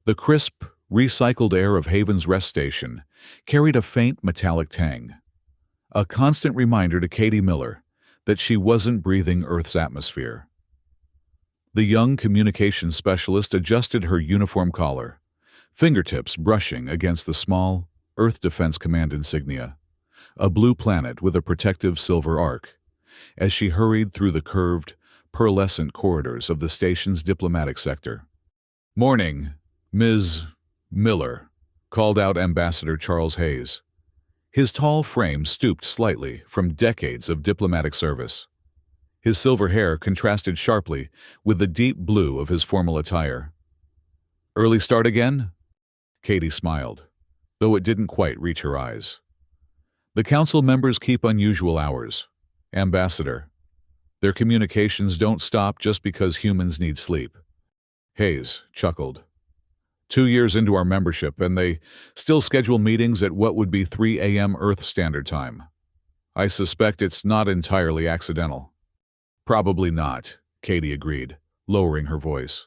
The crisp, recycled air of Haven's rest station carried a faint metallic tang, a constant reminder to Katie Miller that she wasn't breathing Earth's atmosphere. The young communications specialist adjusted her uniform collar, fingertips brushing against the small Earth Defense Command insignia, a blue planet with a protective silver arc, as she hurried through the curved, pearlescent corridors of the station's diplomatic sector. "Morning, Ms. Miller," called out Ambassador Charles Hayes. His tall frame stooped slightly from decades of diplomatic service. His silver hair contrasted sharply with the deep blue of his formal attire. "Early start again?" Katie smiled, though it didn't quite reach her eyes. "The council members keep unusual hours, Ambassador. Their communications don't stop just because humans need sleep." Hayes chuckled. 2 years into our membership, and they still schedule meetings at what would be 3 a.m. Earth Standard Time. I suspect it's not entirely accidental. "Probably not," Katie agreed, lowering her voice.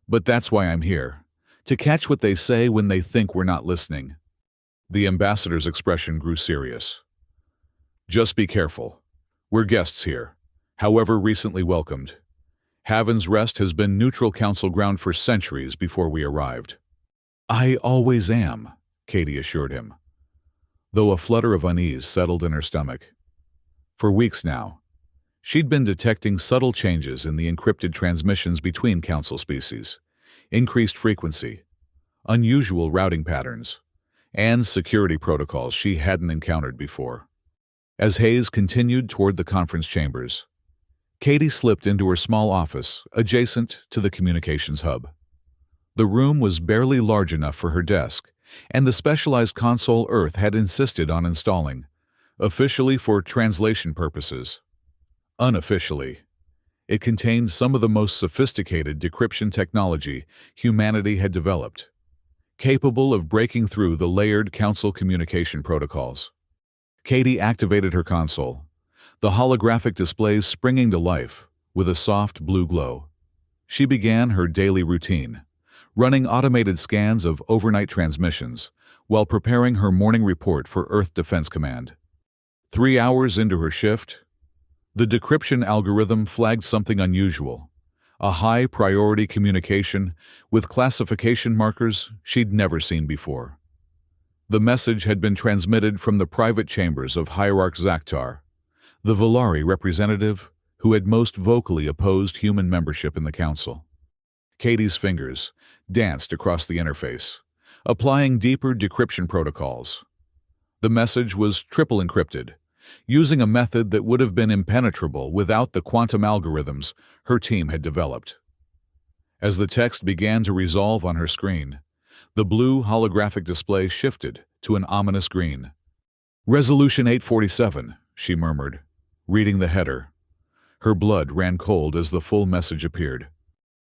"But that's why I'm here, to catch what they say when they think we're not listening." The ambassador's expression grew serious. "Just be careful. We're guests here, however recently welcomed. Haven's Rest has been neutral council ground for centuries before we arrived." "I always am," Katie assured him, though a flutter of unease settled in her stomach. For weeks now, she'd been detecting subtle changes in the encrypted transmissions between council species, increased frequency, unusual routing patterns, and security protocols she hadn't encountered before. As Hayes continued toward the conference chambers, Katie slipped into her small office adjacent to the communications hub. The room was barely large enough for her desk, and the specialized console Earth had insisted on installing, officially for translation purposes. Unofficially, it contained some of the most sophisticated decryption technology humanity had developed, capable of breaking through the layered council communication protocols. Katie activated her console, the holographic displays springing to life with a soft blue glow. She began her daily routine, running automated scans of overnight transmissions while preparing her morning report for Earth Defense Command. 3 hours into her shift, the decryption algorithm flagged something unusual, a high-priority communication with classification markers she'd never seen before. The message had been transmitted from the private chambers of Hierarch Zaktar, the Volari representative who had most vocally opposed human membership in the council. Katie's fingers danced across the interface, applying deeper decryption protocols. The message was triple encrypted, using a method that would have been impenetrable without the quantum algorithms her team had developed. As the text began to resolve on her screen, the blue holographic display shifted to an ominous green. "Resolution 847, she murmured, reading the header. Her blood ran cold as the full message appeared.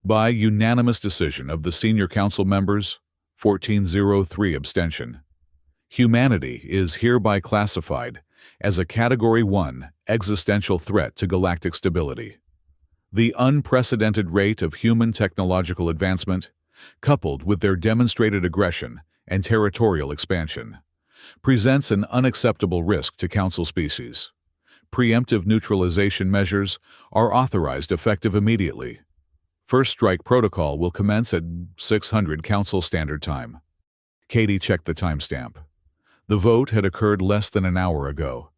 "By unanimous decision of the senior council members, 1403 abstention. Humanity is hereby classified as a Category 1 existential threat to galactic stability. The unprecedented rate of human technological advancement, coupled with their demonstrated aggression and territorial expansion, presents an unacceptable risk to council species. Preemptive neutralization measures are authorized effective immediately. First strike protocol will commence at 600 Council Standard Time." Katie checked the timestamp. The vote had occurred less than an hour ago,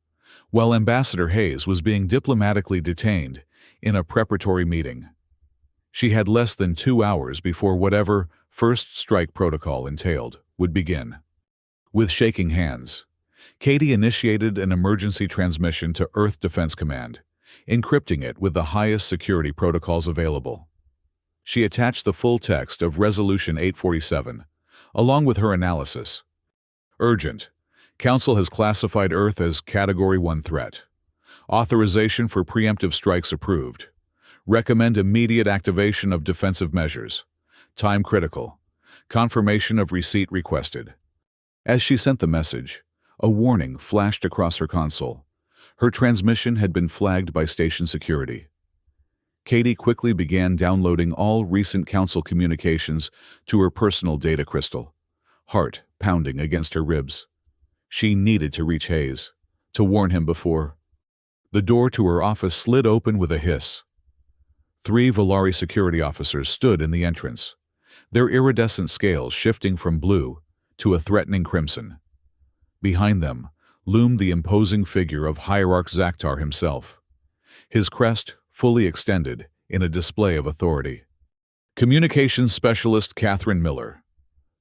while Ambassador Hayes was being diplomatically detained in a preparatory meeting. She had less than 2 hours before whatever first strike protocol entailed would begin. With shaking hands, Katie initiated an emergency transmission to Earth Defense Command, encrypting it with the highest security protocols available. She attached the full text of Resolution 847, along with her analysis. "Urgent. Council has classified Earth as Category 1 threat. Authorization for preemptive strikes approved. Recommend immediate activation of defensive measures. Time critical. Confirmation of receipt requested." As she sent the message, a warning flashed across her console. Her transmission had been flagged by station security. Katie quickly began downloading all recent council communications to her personal data crystal, heart pounding against her ribs. She needed to reach Hayes, to warn him before. The door to her office slid open with a hiss. 3 Volari security officers stood in the entrance, their iridescent scales shifting from blue to a threatening crimson. Behind them loomed the imposing figure of Hierarch Zaktar himself, his crest fully extended in a display of authority. Communications specialist Catherine Miller.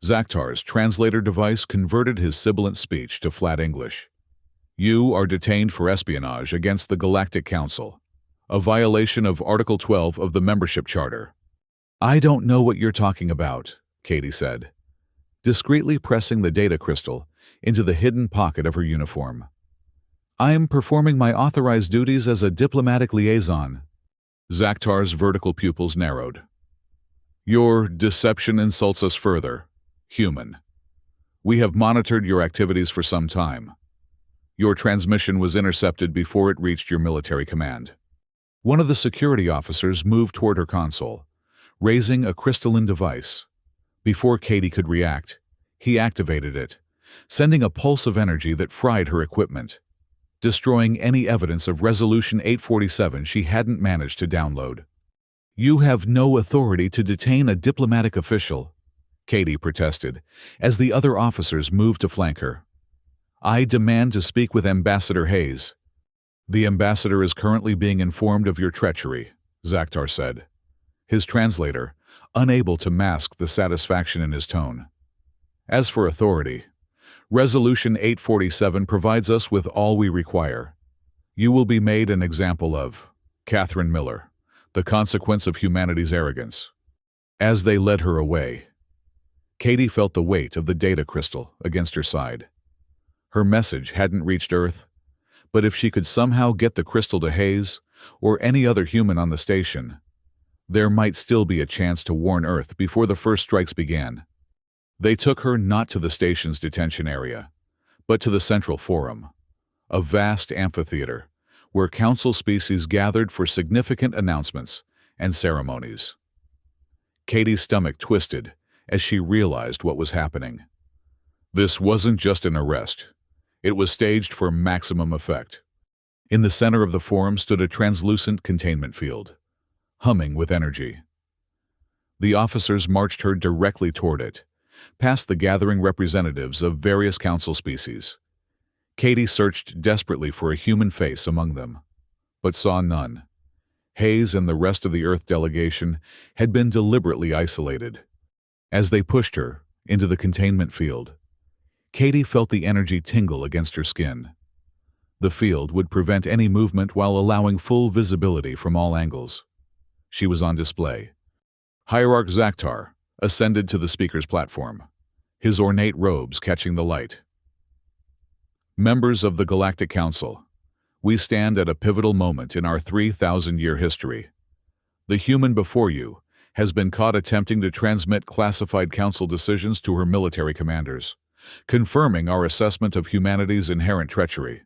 Zaktar's translator device converted his sibilant speech to flat English. You are detained for espionage against the Galactic Council, a violation of Article 12 of the Membership Charter. I don't know what you're talking about, Katie said, discreetly pressing the data crystal into the hidden pocket of her uniform. I'm performing my authorized duties as a diplomatic liaison. Zaktar's vertical pupils narrowed. Your deception insults us further, human. We have monitored your activities for some time. Your transmission was intercepted before it reached your military command. One of the security officers moved toward her console, raising a crystalline device. Before Katie could react, he activated it, sending a pulse of energy that fried her equipment, destroying any evidence of Resolution 847 she hadn't managed to download. You have no authority to detain a diplomatic official, Katie protested, as the other officers moved to flank her. I demand to speak with Ambassador Hayes. The ambassador is currently being informed of your treachery, Zaktar said, his translator unable to mask the satisfaction in his tone. As for authority, Resolution 847 provides us with all we require. You will be made an example of. Catherine Miller, the consequence of humanity's arrogance. As they led her away, Katie felt the weight of the data crystal against her side. Her message hadn't reached Earth, but if she could somehow get the crystal to Hayes or any other human on the station, there might still be a chance to warn Earth before the first strikes began. They took her not to the station's detention area, but to the Central Forum, a vast amphitheater where council species gathered for significant announcements and ceremonies. Katie's stomach twisted as she realized what was happening. This wasn't just an arrest. It was staged for maximum effect. In the center of the forum stood a translucent containment field, humming with energy. The officers marched her directly toward it, past the gathering representatives of various council species. Katie searched desperately for a human face among them, but saw none. Hayes and the rest of the Earth delegation had been deliberately isolated. As they pushed her into the containment field, Katie felt the energy tingle against her skin. The field would prevent any movement while allowing full visibility from all angles. She was on display. Hierarch Zaktar ascended to the speaker's platform, his ornate robes catching the light. Members of the Galactic Council, we stand at a pivotal moment in our 3,000-year history. The human before you has been caught attempting to transmit classified council decisions to her military commanders, confirming our assessment of humanity's inherent treachery.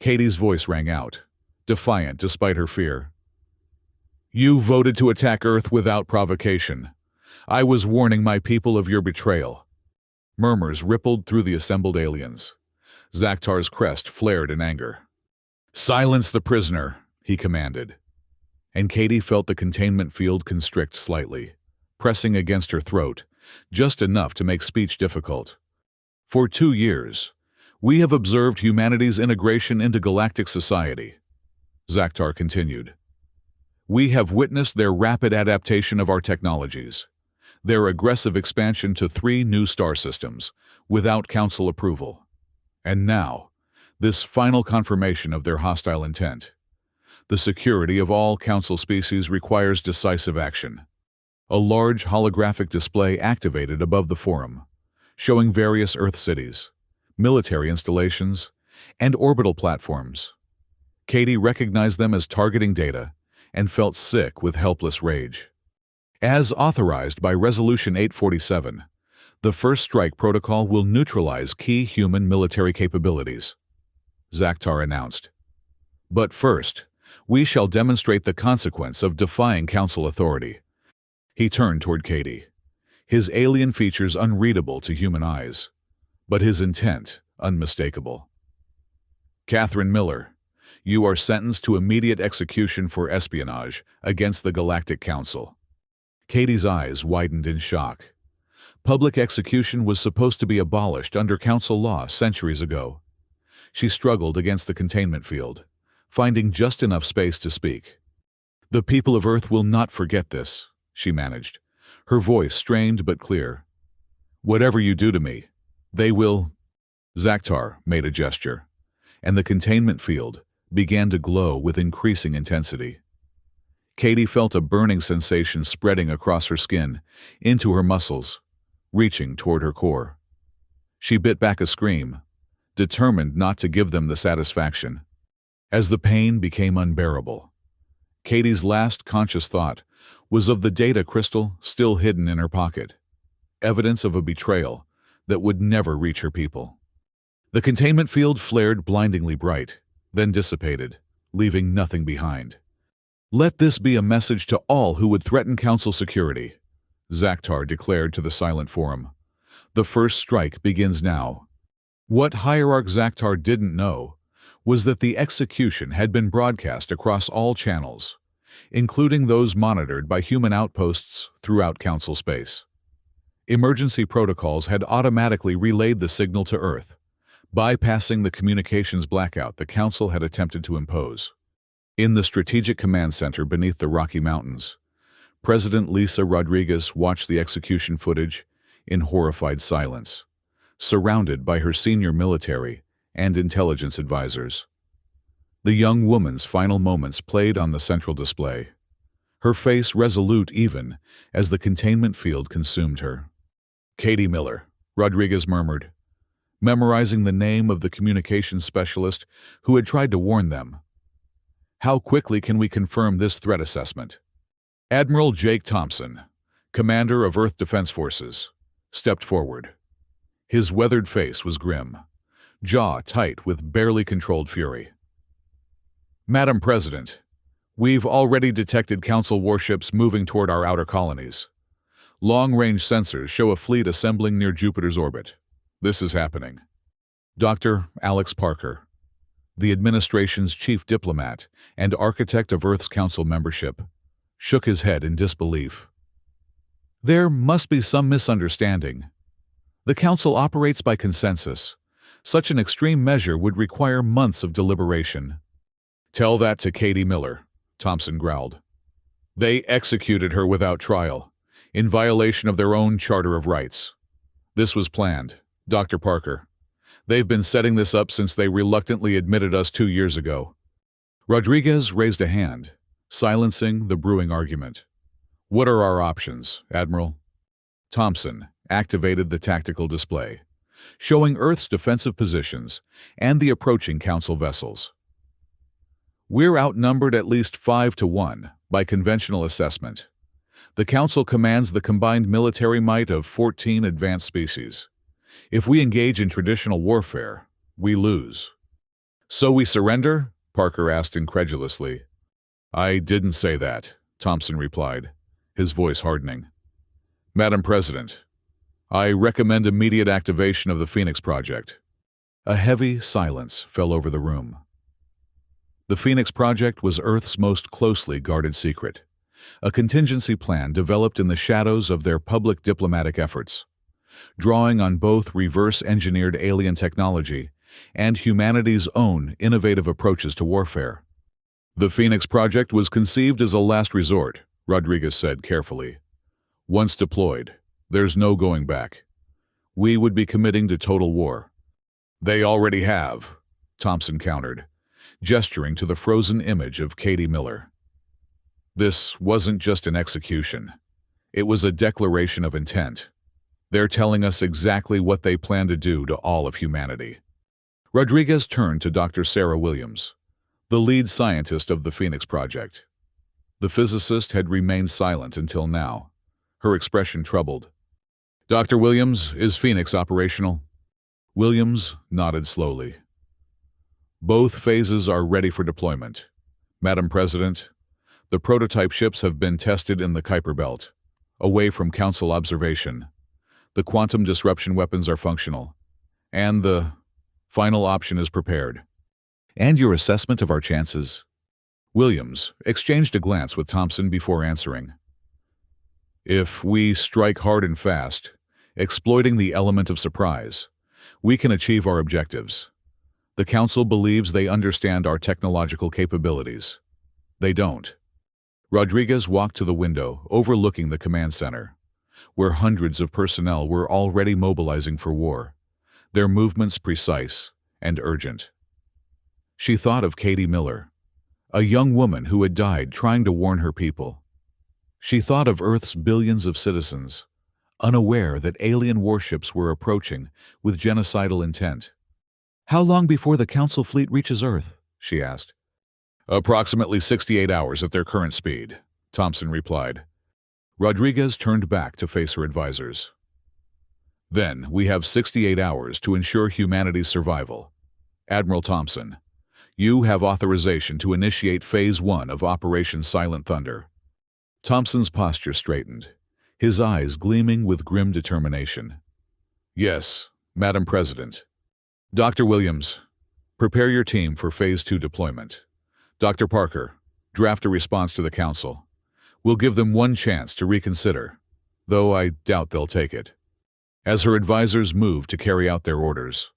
Katie's voice rang out, defiant despite her fear. You voted to attack Earth without provocation. I was warning my people of your betrayal. Murmurs rippled through the assembled aliens. Zaktar's crest flared in anger. Silence the prisoner, he commanded. And Katie felt the containment field constrict slightly, pressing against her throat, just enough to make speech difficult. For 2 years, we have observed humanity's integration into galactic society, Zaktar continued. We have witnessed their rapid adaptation of our technologies, their aggressive expansion to 3 new star systems, without council approval. And now, this final confirmation of their hostile intent. The security of all council species requires decisive action. A large holographic display activated above the forum, showing various Earth cities, military installations, and orbital platforms. Katie recognized them as targeting data and felt sick with helpless rage. As authorized by Resolution 847, the First Strike Protocol will neutralize key human military capabilities, Zaktar announced. But first, We shall demonstrate the consequence of defying council authority." He turned toward Katie, his alien features unreadable to human eyes, but his intent unmistakable. "Catherine Miller, you are sentenced to immediate execution for espionage against the Galactic Council." Katie's eyes widened in shock. Public execution was supposed to be abolished under council law centuries ago. She struggled against the containment field, finding just enough space to speak. "The people of Earth will not forget this," she managed, her voice strained but clear. "Whatever you do to me, they will—" Zaktar made a gesture, and the containment field began to glow with increasing intensity. Katie felt a burning sensation spreading across her skin, into her muscles, reaching toward her core. She bit back a scream, determined not to give them the satisfaction. As the pain became unbearable, Katie's last conscious thought was of the data crystal still hidden in her pocket, evidence of a betrayal that would never reach her people. The containment field flared blindingly bright, then dissipated, leaving nothing behind. "Let this be a message to all who would threaten council security," Zaktar declared to the silent forum. "The first strike begins now." What Hierarch Zaktar didn't know was that the execution had been broadcast across all channels, including those monitored by human outposts throughout council space. Emergency protocols had automatically relayed the signal to Earth, bypassing the communications blackout the council had attempted to impose. In the Strategic Command Center beneath the Rocky Mountains, President Lisa Rodriguez watched the execution footage in horrified silence, surrounded by her senior military and intelligence advisors. The young woman's final moments played on the central display, her face resolute even as the containment field consumed her. "Katie Miller," Rodriguez murmured, memorizing the name of the communications specialist who had tried to warn them. "How quickly can we confirm this threat assessment?" Admiral Jake Thompson, commander of Earth Defense Forces, stepped forward. His weathered face was grim, jaw tight with barely controlled fury. "Madam President, we've already detected Council warships moving toward our outer colonies. Long-range sensors show a fleet assembling near Jupiter's orbit. This is happening." Dr. Alex Parker, the administration's chief diplomat and architect of Earth's Council membership, shook his head in disbelief. "There must be some misunderstanding. The Council operates by consensus. Such an extreme measure would require months of deliberation." "Tell that to Katie Miller," Thompson growled. "They executed her without trial, in violation of their own Charter of Rights. This was planned, Dr. Parker. They've been setting this up since they reluctantly admitted us 2 years ago." Rodriguez raised a hand, silencing the brewing argument. "What are our options, Admiral?" Thompson activated the tactical display, showing Earth's defensive positions and the approaching Council vessels. "We're outnumbered at least 5-1 by conventional assessment. The Council commands the combined military might of 14 advanced species. If we engage in traditional warfare, we lose." "So we surrender?" Parker asked incredulously. "I didn't say that," Thompson replied, his voice hardening. "Madam President, I recommend immediate activation of the Phoenix Project." A heavy silence fell over the room. The Phoenix Project was Earth's most closely guarded secret, a contingency plan developed in the shadows of their public diplomatic efforts, drawing on both reverse-engineered alien technology and humanity's own innovative approaches to warfare. "The Phoenix Project was conceived as a last resort," Rodriguez said carefully. "Once deployed, there's no going back. We would be committing to total war." "They already have," Thompson countered, gesturing to the frozen image of Katie Miller. "This wasn't just an execution. It was a declaration of intent. They're telling us exactly what they plan to do to all of humanity." Rodriguez turned to Dr. Sarah Williams, the lead scientist of the Phoenix Project. The physicist had remained silent until now, her expression troubled. "Dr. Williams, is Phoenix operational?" Williams nodded slowly. "Both phases are ready for deployment. Madam President, the prototype ships have been tested in the Kuiper Belt, away from Council observation. The quantum disruption weapons are functional, and the final option is prepared. And your assessment of our chances? Williams exchanged a glance with Thompson before answering. If we strike hard and fast, exploiting the element of surprise, we can achieve our objectives. The Council believes they understand our technological capabilities. They don't. Rodriguez walked to the window overlooking the command center, where hundreds of personnel were already mobilizing for war, their movements precise and urgent. She thought of Katie Miller, a young woman who had died trying to warn her people. She thought of Earth's billions of citizens, unaware that alien warships were approaching with genocidal intent. "How long before the Council fleet reaches Earth?" she asked. "Approximately 68 hours at their current speed," Thompson replied. Rodriguez turned back to face her advisors. "Then we have 68 hours to ensure humanity's survival. Admiral Thompson, you have authorization to initiate Phase 1 of Operation Silent Thunder." Thompson's posture straightened, his eyes gleaming with grim determination. "Yes, Madam President. Dr. Williams, prepare your team for Phase 2 deployment. Dr. Parker, draft a response to the Council. We'll give them one chance to reconsider, though I doubt they'll take it." As her advisors moved to carry out their orders,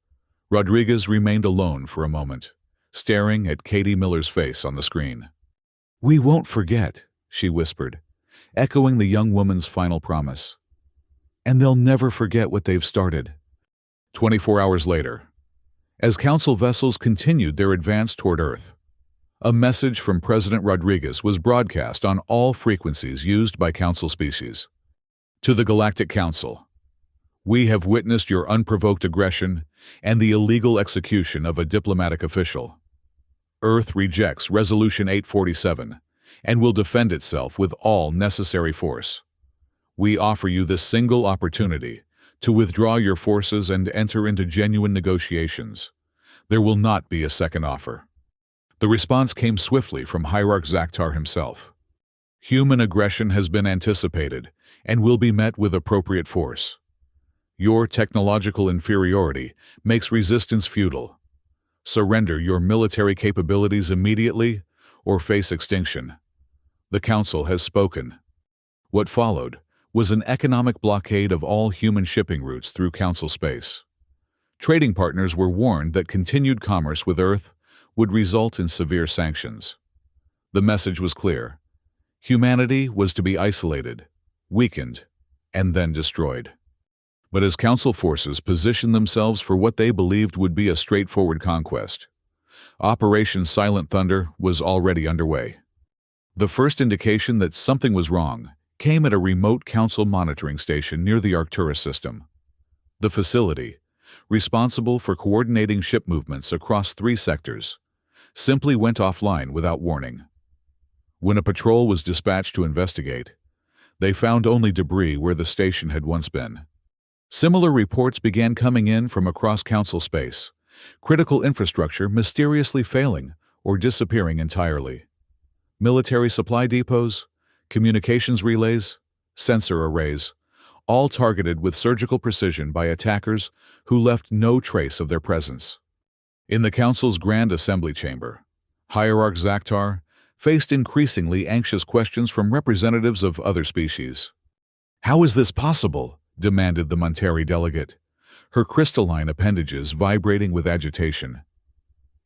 Rodriguez remained alone for a moment, staring at Katie Miller's face on the screen. "We won't forget," she whispered, echoing the young woman's final promise. "And they'll never forget what they've started." 24 hours later, as Council vessels continued their advance toward Earth, a message from President Rodriguez was broadcast on all frequencies used by Council species. "To the Galactic Council, we have witnessed your unprovoked aggression and the illegal execution of a diplomatic official. Earth rejects Resolution 847 and will defend itself with all necessary force. We offer you this single opportunity to withdraw your forces and enter into genuine negotiations. There will not be a second offer." The response came swiftly from Hierarch Zaktar himself. "Human aggression has been anticipated and will be met with appropriate force. Your technological inferiority makes resistance futile. Surrender your military capabilities immediately or face extinction. The Council has spoken." What followed was an economic blockade of all human shipping routes through Council space. Trading partners were warned that continued commerce with Earth would result in severe sanctions. The message was clear. Humanity was to be isolated, weakened, and then destroyed. But as Council forces positioned themselves for what they believed would be a straightforward conquest, Operation Silent Thunder was already underway. The first indication that something was wrong came at a remote Council monitoring station near the Arcturus system. The facility, responsible for coordinating ship movements across 3 sectors, simply went offline without warning. When a patrol was dispatched to investigate, they found only debris where the station had once been. Similar reports began coming in from across Council space, critical infrastructure mysteriously failing or disappearing entirely. Military supply depots, communications relays, sensor arrays, all targeted with surgical precision by attackers who left no trace of their presence. In the Council's Grand Assembly Chamber, Hierarch Zaktar faced increasingly anxious questions from representatives of other species. "How is this possible?" demanded the Monteri delegate, her crystalline appendages vibrating with agitation.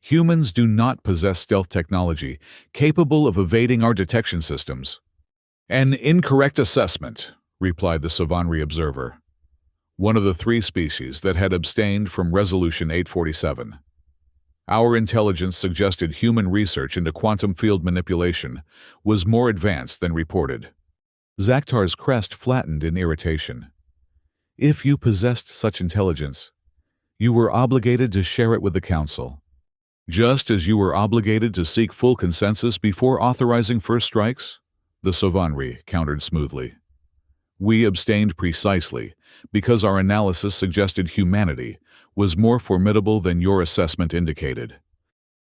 "Humans do not possess stealth technology capable of evading our detection systems." "An incorrect assessment," replied the Savanri observer, one of the 3 species that had abstained from Resolution 847. "Our intelligence suggested human research into quantum field manipulation was more advanced than reported." Zaktar's crest flattened in irritation. "If you possessed such intelligence, you were obligated to share it with the Council, just as you were obligated to seek full consensus before authorizing first strikes," the Savanri countered smoothly. "We abstained precisely because our analysis suggested humanity was more formidable than your assessment indicated."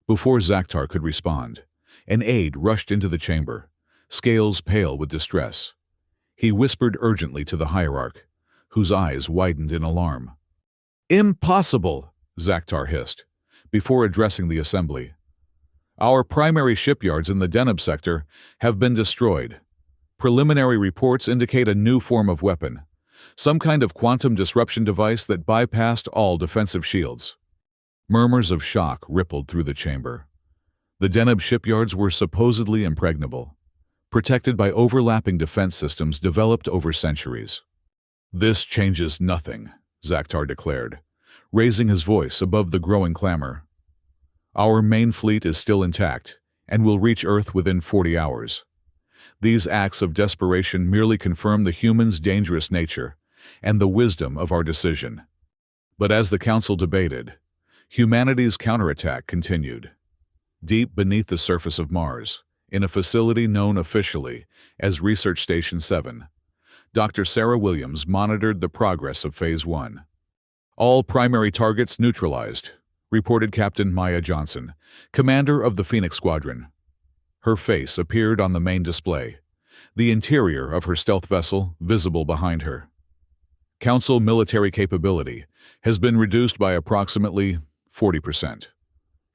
Before Zaktar could respond, An aide rushed into the chamber, scales pale with distress. He whispered urgently to the hierarch, whose eyes widened in alarm. "Impossible!" Zakhtar hissed, before addressing the assembly. "Our primary shipyards in the Deneb sector have been destroyed. Preliminary reports indicate a new form of weapon, some kind of quantum disruption device that bypassed all defensive shields." Murmurs of shock rippled through the chamber. The Deneb shipyards were supposedly impregnable, protected by overlapping defense systems developed over centuries. "This changes nothing," Zakhtar declared, raising his voice above the growing clamor. "Our main fleet is still intact and will reach Earth within 40 hours. These acts of desperation merely confirm the human's dangerous nature and the wisdom of our decision." But as the council debated, humanity's counterattack continued. Deep beneath the surface of Mars, in a facility known officially as Research Station 7, Dr. Sarah Williams monitored the progress of Phase 1. "All primary targets neutralized," reported Captain Maya Johnson, commander of the Phoenix Squadron. Her face appeared on the main display, the interior of her stealth vessel visible behind her. "Council military capability has been reduced by approximately 40%.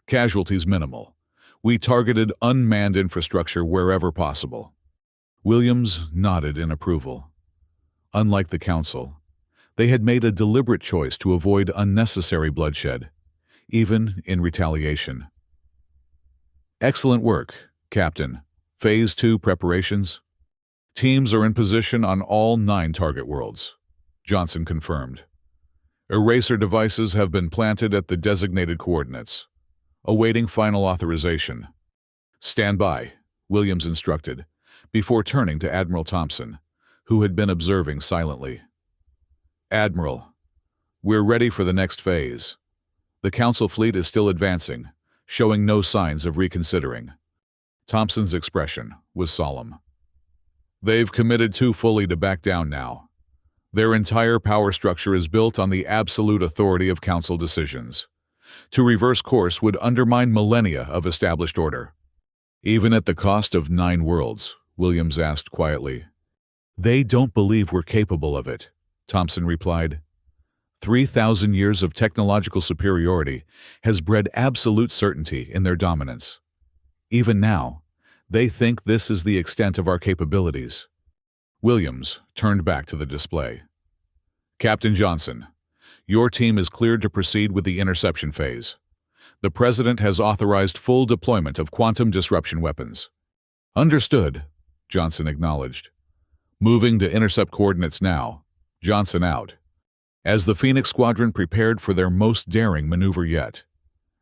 Casualties minimal. We targeted unmanned infrastructure wherever possible." Williams nodded in approval. Unlike the Council, they had made a deliberate choice to avoid unnecessary bloodshed, even in retaliation. "Excellent work, Captain. Phase 2 preparations? Teams are in position on all 9 target worlds," Johnson confirmed. "Eraser devices have been planted at the designated coordinates, awaiting final authorization." "Stand by," Williams instructed, before turning to Admiral Thompson, who had been observing silently. "Admiral, we're ready for the next phase. The Council fleet is still advancing, showing no signs of reconsidering." Thompson's expression was solemn. "They've committed too fully to back down now. Their entire power structure is built on the absolute authority of Council decisions. To reverse course would undermine millennia of established order." "Even at the cost of 9 worlds?" Williams asked quietly. "They don't believe we're capable of it," Thompson replied. 3,000 years of technological superiority has bred absolute certainty in their dominance. Even now, they think this is the extent of our capabilities. Williams turned back to the display. "Captain Johnson, your team is cleared to proceed with the interception phase. The President has authorized full deployment of quantum disruption weapons." "Understood," Johnson acknowledged. "Moving to intercept coordinates now." Johnson out. As the Phoenix Squadron prepared for their most daring maneuver yet,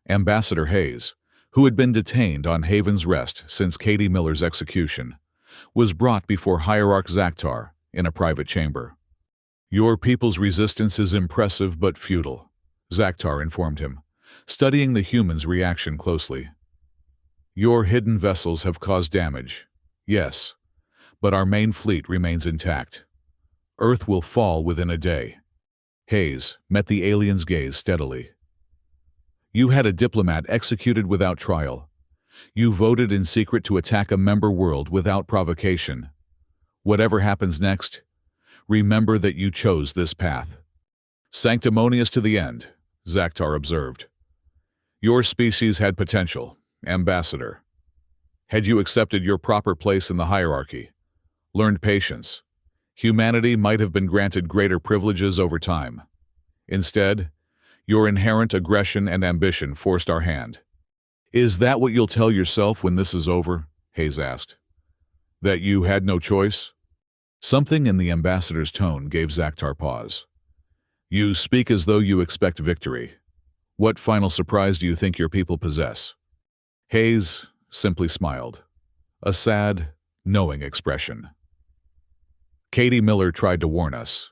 Ambassador Hayes, who had been detained on Haven's Rest since Katie Miller's execution, was brought before Hierarch Zakhtar in a private chamber. "Your people's resistance is impressive but futile," Zakhtar informed him, studying the human's reaction closely. "Your hidden vessels have caused damage, yes, but our main fleet remains intact. Earth will fall within a day." Hayes met the alien's gaze steadily. "You had a diplomat executed without trial. You voted in secret to attack a member world without provocation. Whatever happens next, remember that you chose this path." "Sanctimonious to the end," Zakhtar observed. "Your species had potential, Ambassador. Had you accepted your proper place in the hierarchy, learned patience, humanity might have been granted greater privileges over time. Instead, your inherent aggression and ambition forced our hand." "Is that what you'll tell yourself when this is over?" Hayes asked. "That you had no choice?" Something in the ambassador's tone gave Zakhtar pause. "You speak as though you expect victory. What final surprise do you think your people possess?" Hayes simply smiled, a sad, knowing expression. "Katie Miller tried to warn us.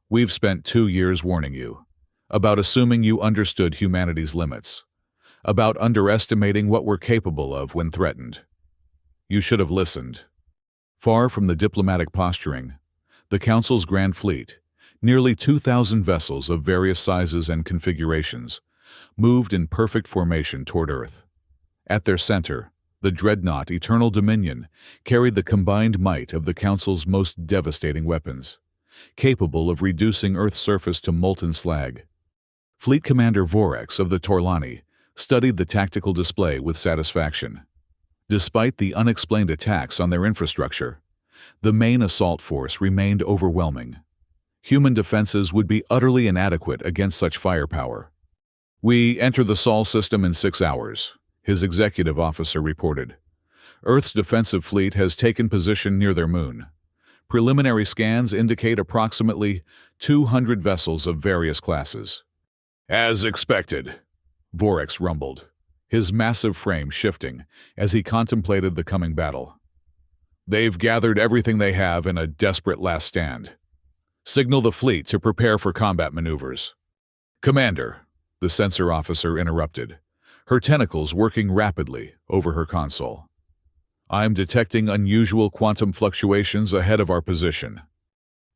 We've spent 2 years warning you, about assuming you understood humanity's limits, about underestimating what we're capable of when threatened. You should have listened." Far from the diplomatic posturing, the Council's Grand Fleet, nearly 2,000 vessels of various sizes and configurations, moved in perfect formation toward Earth. At their center, The dreadnought Eternal Dominion carried the combined might of the Council's most devastating weapons, capable of reducing Earth's surface to molten slag. Fleet Commander Vorex of the Torlani studied the tactical display with satisfaction. Despite the unexplained attacks on their infrastructure, the main assault force remained overwhelming. Human defenses would be utterly inadequate against such firepower. "We enter the Sol system in 6 hours," his executive officer reported. "Earth's defensive fleet has taken position near their moon. Preliminary scans indicate approximately 200 vessels of various classes." "As expected," Vorex rumbled, his massive frame shifting as he contemplated the coming battle. "They've gathered everything they have in a desperate last stand. Signal the fleet to prepare for combat maneuvers." "Commander," the sensor officer interrupted, her tentacles working rapidly over her console. "I'm detecting unusual quantum fluctuations ahead of our position."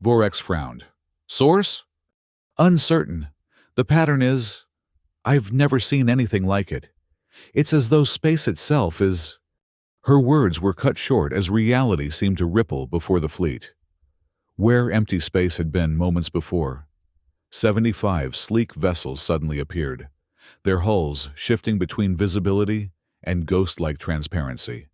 Vorex frowned. "Source?" "Uncertain. The pattern is... I've never seen anything like it. It's as though space itself is..." Her words were cut short as reality seemed to ripple before the fleet. Where empty space had been moments before, 75 sleek vessels suddenly appeared, their hulls shifting between visibility and ghost-like transparency.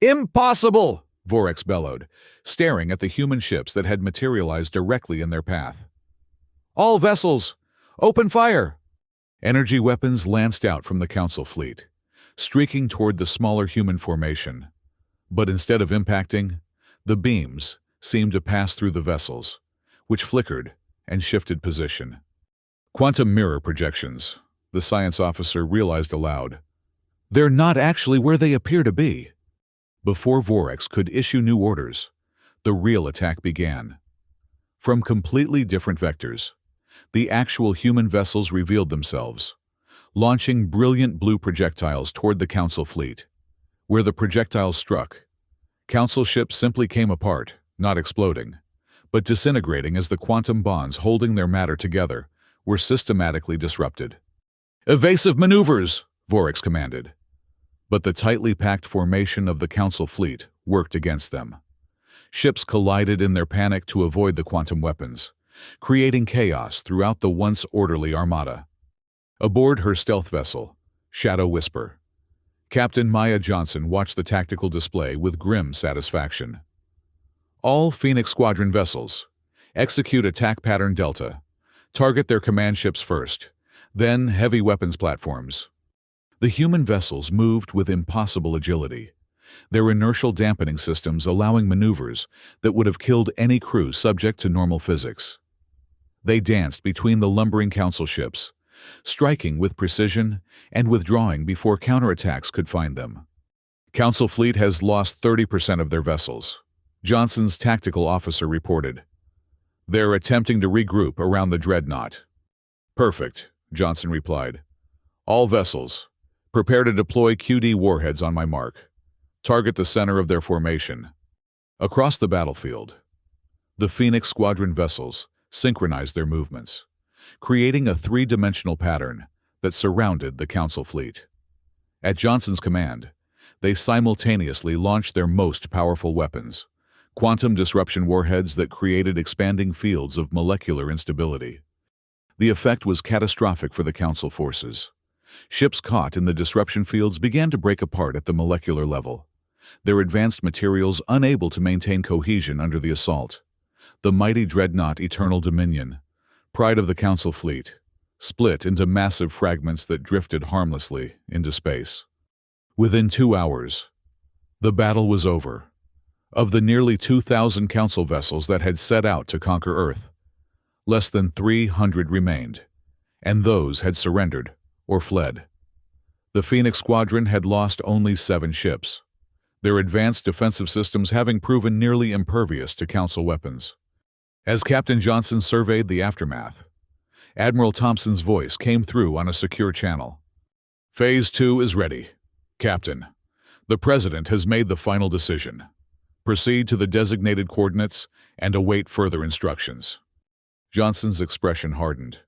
"Impossible!" Vorex bellowed, staring at the human ships that had materialized directly in their path. "All vessels, open fire!" Energy weapons lanced out from the Council fleet, streaking toward the smaller human formation. But instead of impacting, the beams seemed to pass through the vessels, which flickered and shifted position. "Quantum mirror projections," the science officer realized aloud. "They're not actually where they appear to be." Before Vorex could issue new orders, the real attack began. From completely different vectors, the actual human vessels revealed themselves, launching brilliant blue projectiles toward the Council fleet. Where the projectiles struck, Council ships simply came apart, not exploding, but disintegrating as the quantum bonds holding their matter together were systematically disrupted. "Evasive maneuvers!" Vorex commanded. But the tightly packed formation of the Council fleet worked against them. Ships collided in their panic to avoid the quantum weapons, creating chaos throughout the once orderly armada. Aboard her stealth vessel, Shadow Whisper, Captain Maya Johnson watched the tactical display with grim satisfaction. "All Phoenix Squadron vessels, execute attack pattern Delta. Target their command ships first, then heavy weapons platforms." The human vessels moved with impossible agility, their inertial dampening systems allowing maneuvers that would have killed any crew subject to normal physics. They danced between the lumbering Council ships, striking with precision and withdrawing before counterattacks could find them. "Council fleet has lost 30% of their vessels," Johnson's tactical officer reported. "They're attempting to regroup around the dreadnought." "Perfect," Johnson replied. "All vessels, prepare to deploy QD warheads on my mark. Target the center of their formation." Across the battlefield, the Phoenix Squadron vessels synchronized their movements, creating a three-dimensional pattern that surrounded the Council fleet. At Johnson's command, they simultaneously launched their most powerful weapons, quantum disruption warheads that created expanding fields of molecular instability. The effect was catastrophic for the Council forces. Ships caught in the disruption fields began to break apart at the molecular level, their advanced materials unable to maintain cohesion under the assault. The mighty dreadnought Eternal Dominion, pride of the Council fleet, split into massive fragments that drifted harmlessly into space. Within 2 hours, the battle was over. Of the nearly 2,000 Council vessels that had set out to conquer Earth, less than 300 remained, and those had surrendered or fled. The Phoenix Squadron had lost only 7 ships, their advanced defensive systems having proven nearly impervious to Council weapons. As Captain Johnson surveyed the aftermath, Admiral Thompson's voice came through on a secure channel. "Phase 2 is ready. Captain, the President has made the final decision. Proceed to the designated coordinates and await further instructions." Johnson's expression hardened.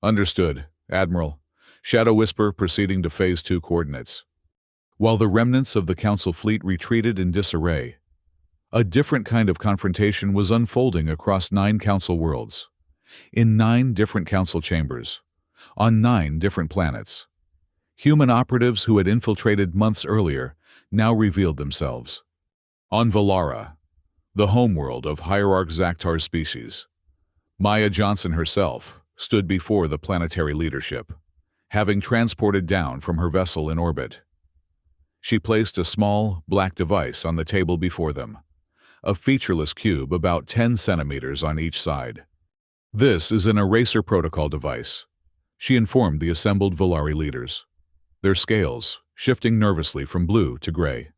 "Understood, Admiral. Shadow Whisper proceeding to Phase 2 coordinates." While the remnants of the Council fleet retreated in disarray, a different kind of confrontation was unfolding across 9 Council worlds, in 9 different Council chambers, on 9 different planets. Human operatives who had infiltrated months earlier now revealed themselves. On Valara, the homeworld of Hierarch Zaktar's species, Maya Johnson herself stood before the planetary leadership, having transported down from her vessel in orbit. She placed a small, black device on the table before them, a featureless cube about 10 centimeters on each side. "This is an eraser protocol device," she informed the assembled Valari leaders, their scales shifting nervously from blue to gray.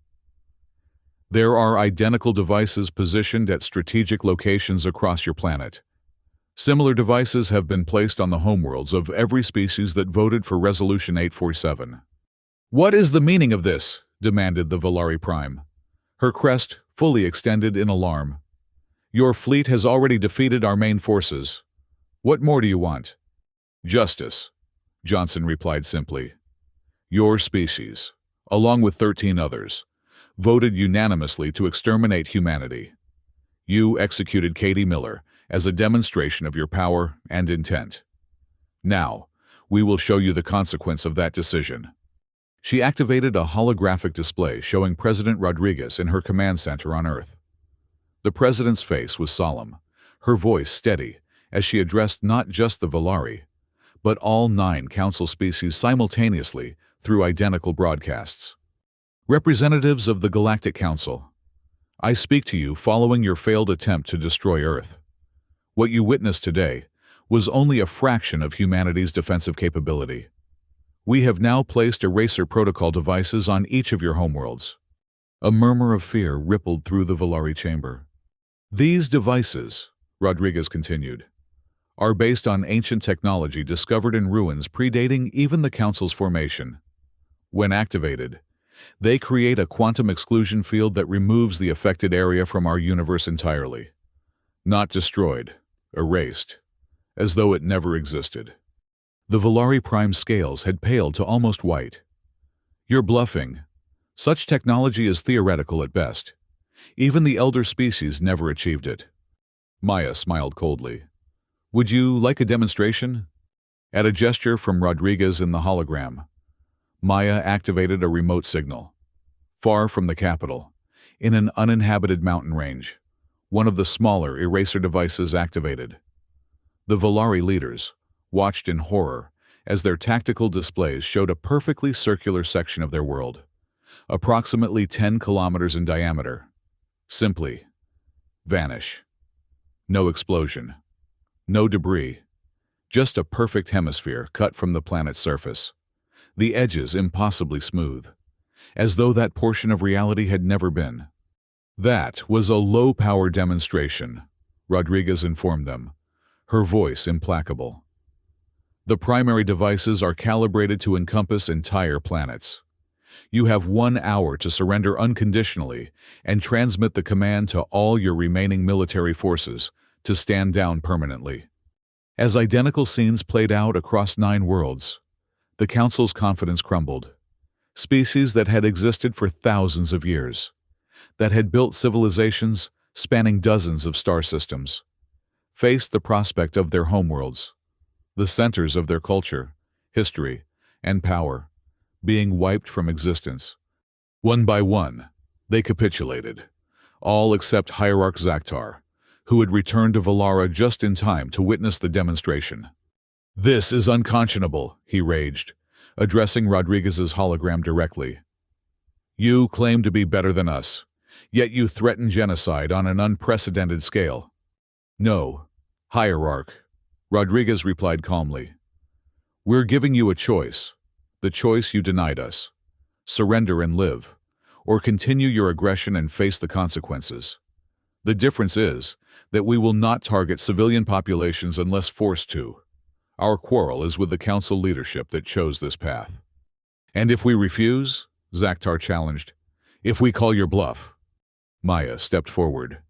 "There are identical devices positioned at strategic locations across your planet. Similar devices have been placed on the homeworlds of every species that voted for Resolution 847. "What is the meaning of this?" demanded the Valari Prime, her crest fully extended in alarm. "Your fleet has already defeated our main forces. What more do you want?" "Justice," Johnson replied simply. "Your species, along with 13 others, voted unanimously to exterminate humanity. You executed Katie Miller as a demonstration of your power and intent. Now, we will show you the consequence of that decision." She activated a holographic display showing President Rodriguez in her command center on Earth. The president's face was solemn, her voice steady, as she addressed not just the Valari, but all 9 Council species simultaneously through identical broadcasts. "Representatives of the Galactic Council, I speak to you following your failed attempt to destroy Earth. What you witnessed today was only a fraction of humanity's defensive capability. We have now placed eraser protocol devices on each of your homeworlds." A murmur of fear rippled through the Valari chamber. "These devices," Rodriguez continued, "are based on ancient technology discovered in ruins predating even the Council's formation. When activated, they create a quantum exclusion field that removes the affected area from our universe entirely. Not destroyed, erased, as though it never existed." The Valari Prime scales had paled to almost white. "You're bluffing. Such technology is theoretical at best. Even the elder species never achieved it." Maya smiled coldly. "Would you like a demonstration?" At a gesture from Rodriguez in the hologram, Maya activated a remote signal. Far from the capital, in an uninhabited mountain range, one of the smaller eraser devices activated. The Valari leaders watched in horror as their tactical displays showed a perfectly circular section of their world, approximately 10 kilometers in diameter, simply vanish. No explosion, no debris, just a perfect hemisphere cut from the planet's surface, the edges impossibly smooth, as though that portion of reality had never been. "That was a low-power demonstration," Rodriguez informed them, her voice implacable. "The primary devices are calibrated to encompass entire planets. You have 1 hour to surrender unconditionally and transmit the command to all your remaining military forces to stand down permanently." As identical scenes played out across 9 worlds, the Council's confidence crumbled. Species that had existed for thousands of years, that had built civilizations spanning dozens of star systems, faced the prospect of their homeworlds, the centers of their culture, history, and power, being wiped from existence. One by one, they capitulated, all except Hierarch Zaktar, who had returned to Valara just in time to witness the demonstration. "This is unconscionable," he raged, addressing Rodriguez's hologram directly. "You claim to be better than us, yet you threaten genocide on an unprecedented scale." "No, Hierarch," Rodriguez replied calmly. "We're giving you a choice, the choice you denied us. Surrender and live, or continue your aggression and face the consequences. The difference is that we will not target civilian populations unless forced to. Our quarrel is with the Council leadership that chose this path." "And if we refuse?" Zaktar challenged. "If we call your bluff?" Maya stepped forward.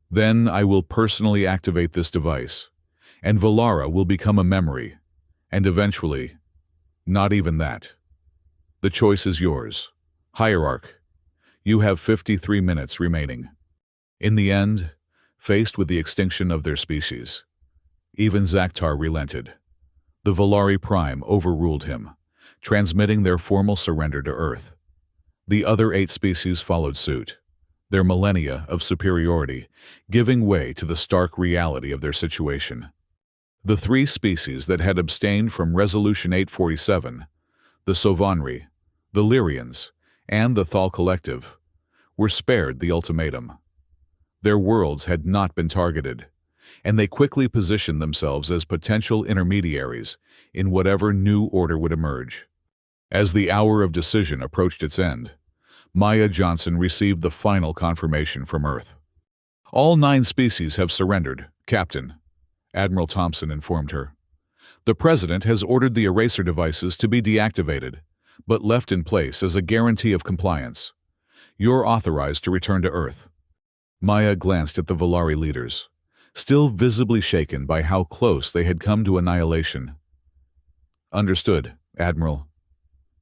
"Then I will personally activate this device, and Valara will become a memory, and eventually, not even that. The choice is yours." Hierarch, you have 53 minutes remaining. In the end, faced with the extinction of their species, even Zaktar relented. The Volari Prime overruled him, transmitting their formal surrender to Earth. The other 8 species followed suit, their millennia of superiority giving way to the stark reality of their situation. The 3 species that had abstained from Resolution 847, the Sovanri, the Lyrians, and the Thal Collective, were spared the ultimatum. Their worlds had not been targeted, and they quickly positioned themselves as potential intermediaries in whatever new order would emerge. As the hour of decision approached its end, Maya Johnson received the final confirmation from Earth. All 9 species have surrendered, Captain, Admiral Thompson informed her. The President has ordered the eraser devices to be deactivated, but left in place as a guarantee of compliance. You're authorized to return to Earth. Maya glanced at the Volari leaders, still visibly shaken by how close they had come to annihilation. Understood, Admiral.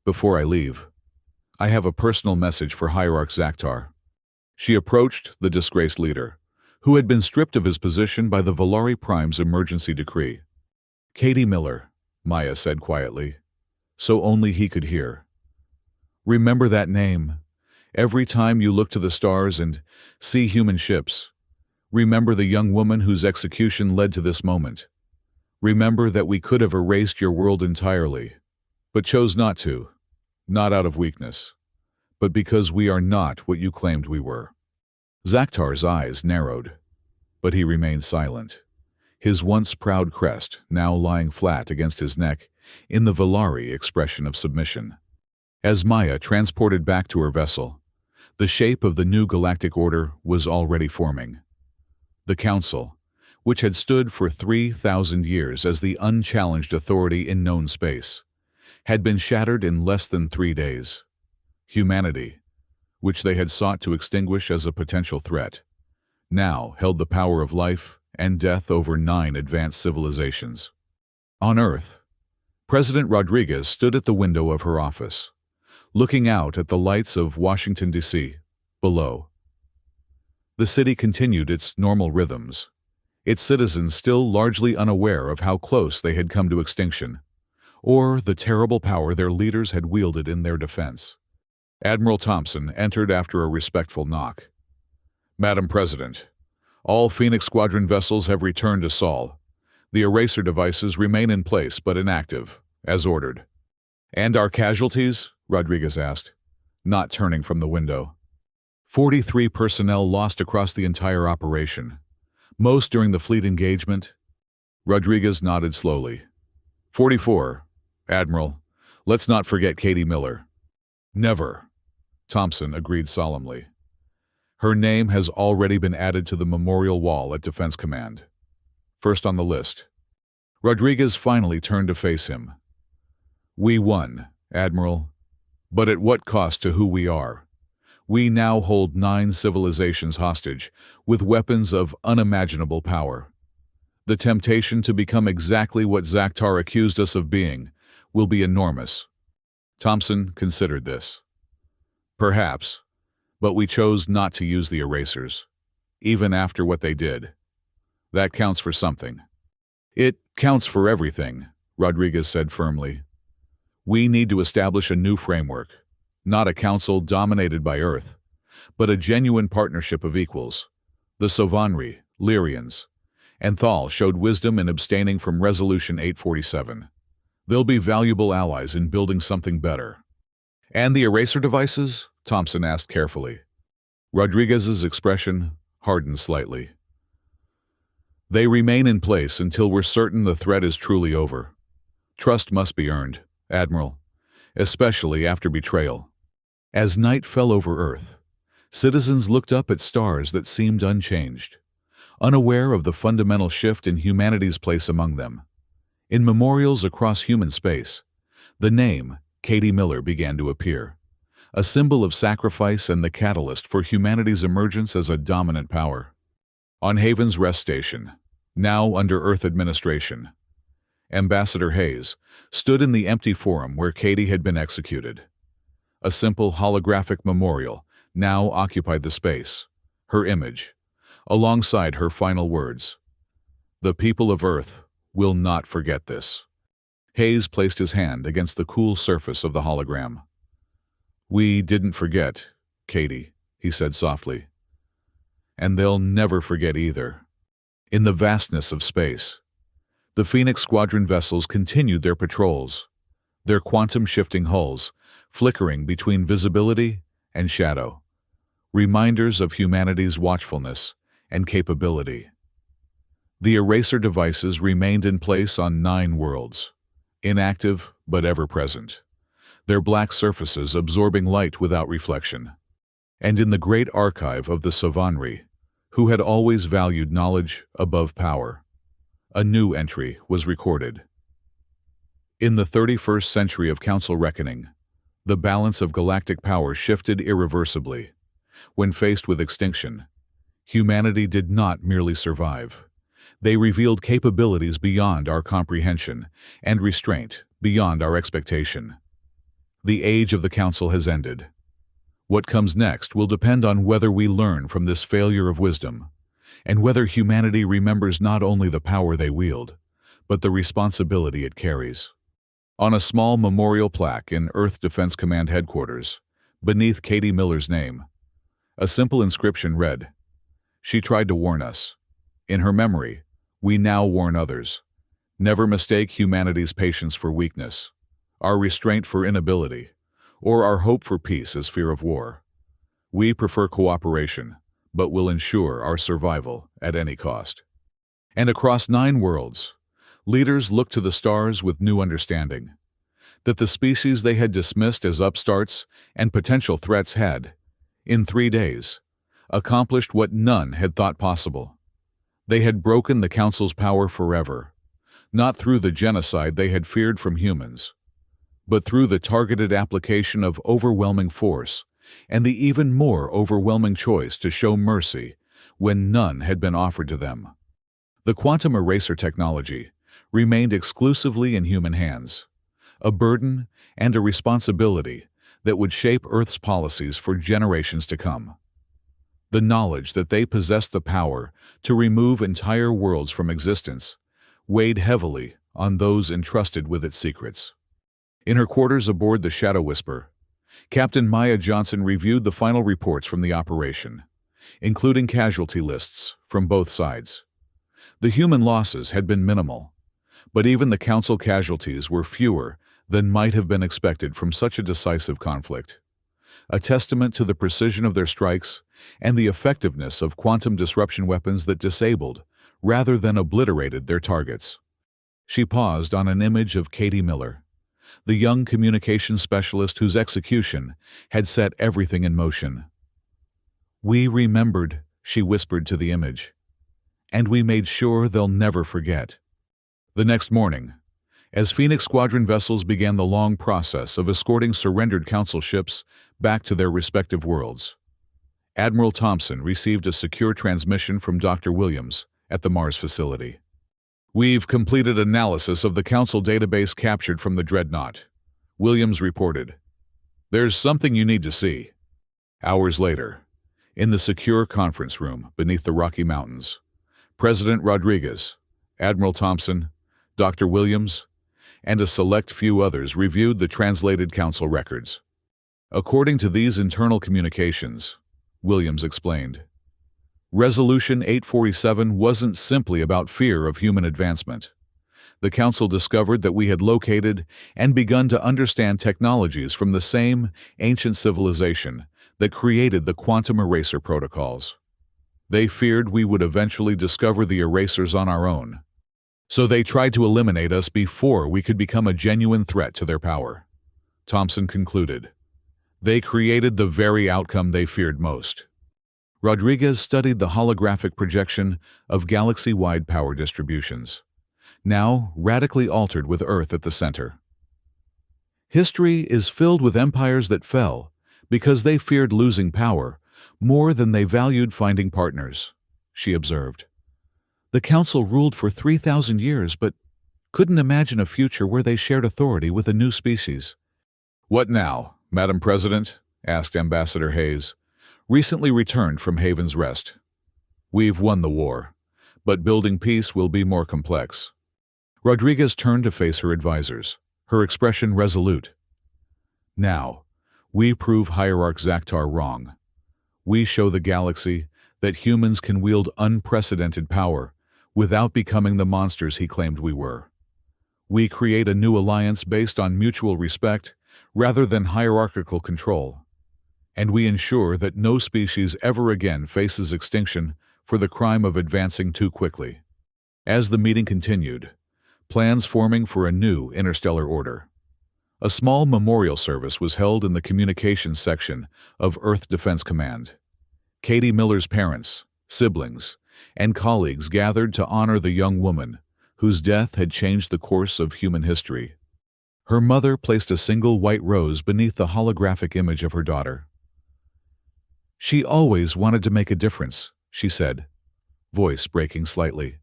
Before I leave, I have a personal message for Hierarch Zaktar. She approached the disgraced leader, who had been stripped of his position by the Volari Prime's emergency decree. Katie Miller, Maya said quietly, so only he could hear. Remember that name. Every time you look to the stars and see human ships, remember the young woman whose execution led to this moment. Remember that we could have erased your world entirely, but chose not to, not out of weakness, but because we are not what you claimed we were. Zaktar's eyes narrowed, but he remained silent, his once proud crest now lying flat against his neck in the Volari expression of submission. As Maya transported back to her vessel, the shape of the new galactic order was already forming. The Council, which had stood for 3,000 years as the unchallenged authority in known space, had been shattered in less than 3 days. Humanity, which they had sought to extinguish as a potential threat, now held the power of life and death over 9 advanced civilizations. On Earth, President Rodriguez stood at the window of her office, looking out at the lights of Washington, D.C., below. The city continued its normal rhythms, its citizens still largely unaware of how close they had come to extinction, or the terrible power their leaders had wielded in their defense. Admiral Thompson entered after a respectful knock. Madam President, all Phoenix Squadron vessels have returned to Sol. The eraser devices remain in place but inactive, as ordered. And our casualties? Rodriguez asked, not turning from the window. 43 personnel lost across the entire operation, most during the fleet engagement. Rodriguez nodded slowly. 44, Admiral. Let's not forget Katie Miller. Never, Thompson agreed solemnly. Her name has already been added to the memorial wall at Defense Command. First on the list. Rodriguez finally turned to face him. We won, Admiral, but at what cost to who we are? We now hold 9 civilizations hostage, with weapons of unimaginable power. The temptation to become exactly what Zaktar accused us of being will be enormous. Thompson considered this. Perhaps, but we chose not to use the erasers, even after what they did. That counts for something. It counts for everything, Rodriguez said firmly. We need to establish a new framework, not a council dominated by Earth, but a genuine partnership of equals. The Sovanri, Lyrians, and Thal showed wisdom in abstaining from Resolution 847. They'll be valuable allies in building something better. And the eraser devices? Thompson asked carefully. Rodriguez's expression hardened slightly. They remain in place until we're certain the threat is truly over. Trust must be earned, Admiral, especially after betrayal. As night fell over Earth, citizens looked up at stars that seemed unchanged, unaware of the fundamental shift in humanity's place among them. In memorials across human space, the name Katie Miller began to appear, a symbol of sacrifice and the catalyst for humanity's emergence as a dominant power. On Haven's Rest Station, now under Earth administration, Ambassador Hayes stood in the empty forum where Katie had been executed. A simple holographic memorial now occupied the space, her image, alongside her final words. The people of Earth will not forget this. Hayes placed his hand against the cool surface of the hologram. We didn't forget, Katie, he said softly. And they'll never forget either. In the vastness of space, the Phoenix Squadron vessels continued their patrols, their quantum-shifting hulls flickering between visibility and shadow, reminders of humanity's watchfulness and capability. The eraser devices remained in place on 9 worlds, inactive but ever-present, their black surfaces absorbing light without reflection. And in the great archive of the Savanri, who had always valued knowledge above power, a new entry was recorded. In the 31st century of Council reckoning, the balance of galactic power shifted irreversibly. When faced with extinction, humanity did not merely survive. They revealed capabilities beyond our comprehension and restraint beyond our expectation. The age of the Council has ended. What comes next will depend on whether we learn from this failure of wisdom, and whether humanity remembers not only the power they wield, but the responsibility it carries. On a small memorial plaque in Earth Defense Command headquarters, beneath Katie Miller's name, a simple inscription read, "She tried to warn us. In her memory, we now warn others. Never mistake humanity's patience for weakness, our restraint for inability, or our hope for peace as fear of war. We prefer cooperation, but will ensure our survival at any cost." And across 9 worlds, leaders looked to the stars with new understanding, that the species they had dismissed as upstarts and potential threats had, in 3 days, accomplished what none had thought possible. They had broken the Council's power forever, not through the genocide they had feared from humans, but through the targeted application of overwhelming force and the even more overwhelming choice to show mercy when none had been offered to them. The quantum eraser technology remained exclusively in human hands, a burden and a responsibility that would shape Earth's policies for generations to come. The knowledge that they possessed the power to remove entire worlds from existence weighed heavily on those entrusted with its secrets. In her quarters aboard the Shadow Whisper, Captain Maya Johnson reviewed the final reports from the operation, including casualty lists from both sides. The human losses had been minimal, but even the Council casualties were fewer than might have been expected from such a decisive conflict, a testament to the precision of their strikes and the effectiveness of quantum disruption weapons that disabled, rather than obliterated, their targets. She paused on an image of Katie Miller, the young communications specialist whose execution had set everything in motion. "We remembered," she whispered to the image, "and we made sure they'll never forget." The next morning, as Phoenix Squadron vessels began the long process of escorting surrendered Council ships back to their respective worlds, Admiral Thompson received a secure transmission from Dr. Williams at the Mars facility. "We've completed analysis of the Council database captured from the Dreadnought," Williams reported. "There's something you need to see." Hours later, in the secure conference room beneath the Rocky Mountains, President Rodriguez, Admiral Thompson, Dr. Williams, and a select few others reviewed the translated Council records. According to these internal communications, Williams explained, Resolution 847 wasn't simply about fear of human advancement. The Council discovered that we had located and begun to understand technologies from the same ancient civilization that created the quantum eraser protocols. They feared we would eventually discover the erasers on our own, so they tried to eliminate us before we could become a genuine threat to their power. Thompson concluded. They created the very outcome they feared most. Rodriguez studied the holographic projection of galaxy-wide power distributions, now radically altered with Earth at the center. History is filled with empires that fell because they feared losing power more than they valued finding partners, she observed. The Council ruled for 3,000 years, but couldn't imagine a future where they shared authority with a new species. "What now?" Madam President, asked Ambassador Hayes, recently returned from Haven's Rest. We've won the war, but building peace will be more complex. Rodriguez turned to face her advisors, her expression resolute. Now, we prove Hierarch Zaktar wrong. We show the galaxy that humans can wield unprecedented power without becoming the monsters he claimed we were. We create a new alliance based on mutual respect rather than hierarchical control. And we ensure that no species ever again faces extinction for the crime of advancing too quickly. As the meeting continued, plans forming for a new interstellar order. A small memorial service was held in the communications section of Earth Defense Command. Katie Miller's parents, siblings, and colleagues gathered to honor the young woman whose death had changed the course of human history. Her mother placed a single white rose beneath the holographic image of her daughter. "She always wanted to make a difference," she said, voice breaking slightly.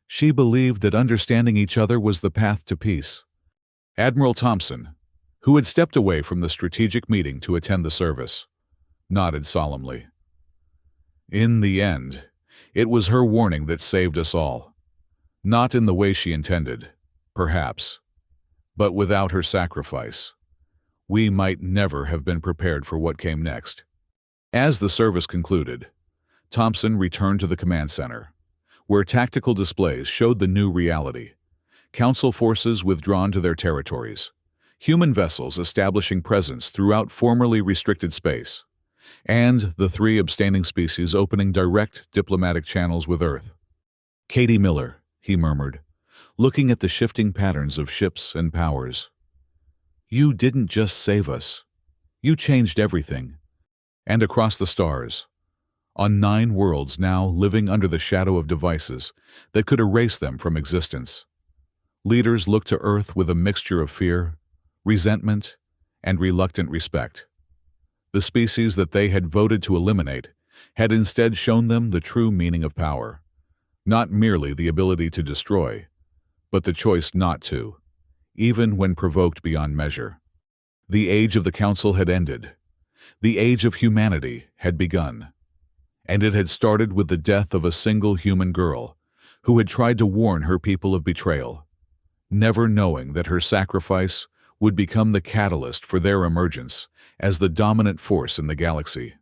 She believed that understanding each other was the path to peace. Admiral Thompson, who had stepped away from the strategic meeting to attend the service, nodded solemnly. In the end, it was her warning that saved us all. Not in the way she intended, perhaps, but without her sacrifice, we might never have been prepared for what came next. As the service concluded, Thompson returned to the command center, where tactical displays showed the new reality. Council forces withdrawn to their territories, human vessels establishing presence throughout formerly restricted space, and the 3 abstaining species opening direct diplomatic channels with Earth. "Katie Miller," he murmured, looking at the shifting patterns of ships and powers. "You didn't just save us. You changed everything." And across the stars, on 9 worlds now living under the shadow of devices that could erase them from existence, leaders looked to Earth with a mixture of fear, resentment, and reluctant respect. The species that they had voted to eliminate had instead shown them the true meaning of power, not merely the ability to destroy, but the choice not to, even when provoked beyond measure. The age of the Council had ended. The age of humanity had begun. And it had started with the death of a single human girl who had tried to warn her people of betrayal, never knowing that her sacrifice would become the catalyst for their emergence as the dominant force in the galaxy.